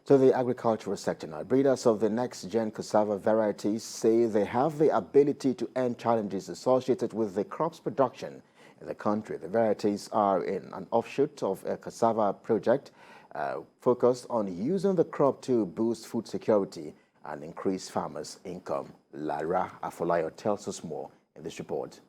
To the agricultural sector now, breeders of the next-gen cassava varieties say they have the ability to end challenges associated with the crop's production in the country. The varieties are in an offshoot of a cassava project focused on using the crop to boost food security and increase farmers' income. Lara Afolayo tells us more in this report.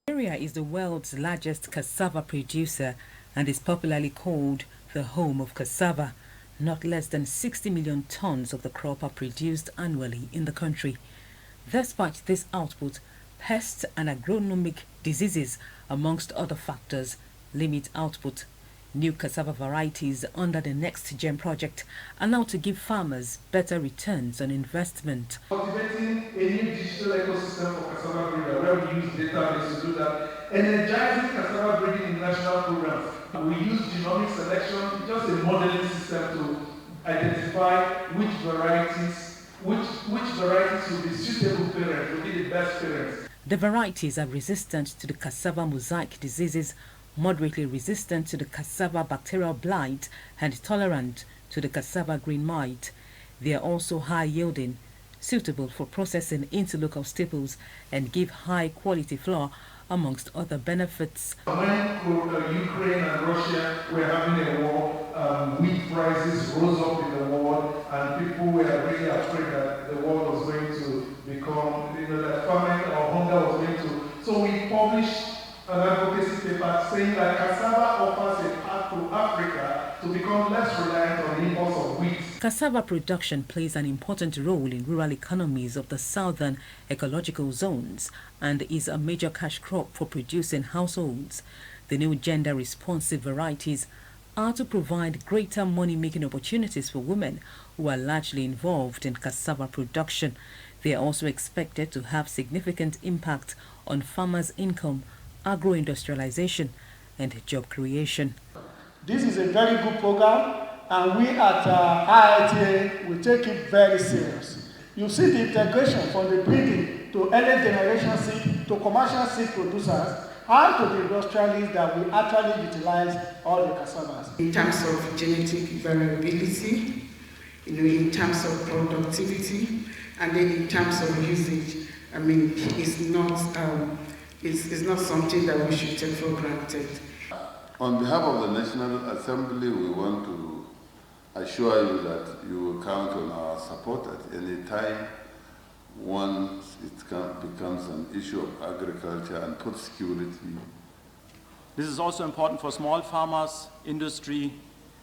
Nigeria is the world's largest cassava producer and is popularly called the home of cassava. Not less than 60 million tons of the crop are produced annually in the country. Despite this output, pests and agronomic diseases, amongst other factors, limit output. New cassava varieties under the Next Gen project are now to give farmers better returns on investment. Cultivating a new digital ecosystem for cassava breeder, where we use databases to do that, energizing cassava breeding in national programs. We use genomic selection, just a modeling system to identify which varieties will be suitable parents, will be the best parents. The varieties are resistant to the cassava mosaic diseases, moderately resistant to the cassava bacterial blight, and tolerant to the cassava green mite. They are also high yielding, suitable for processing into local staples, and give high quality flour, amongst other benefits. When Ukraine and Russia were having a war, wheat prices rose up in the world, and people were really afraid that the world was going to become, that famine or hunger was going to. So we published an advocacy paper saying that cassava offers a path to Africa to become less reliant on the imports of wheat. Cassava production plays an important role in rural economies of the southern ecological zones and is a major cash crop for producing households. The new gender-responsive varieties are to provide greater money-making opportunities for women who are largely involved in cassava production. They are also expected to have significant impact on farmers' income, agro-industrialization and job creation. This is a very good program, and we at IITA will take it very serious. You see the integration from the breeding to early generation seed to commercial seed producers and to the industrialists that we actually utilize all the cassavas. In terms of genetic variability, in terms of productivity, and then in terms of usage, I mean, it's not something that we should take for granted. On behalf of the National Assembly, we want to assure you that you will count on our support at any time once it becomes an issue of agriculture and food security. This is also important for small farmers, industry,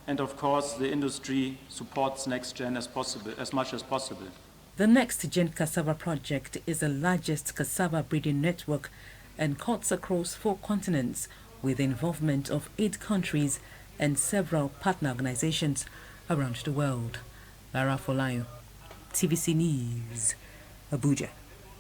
and of course the industry supports Next Gen as much as possible. The Next Gen Cassava project is the largest cassava breeding network and cuts across 4 continents with the involvement of 8 countries and several partner organizations around the world. Lara Afolayo, TVC News, Abuja.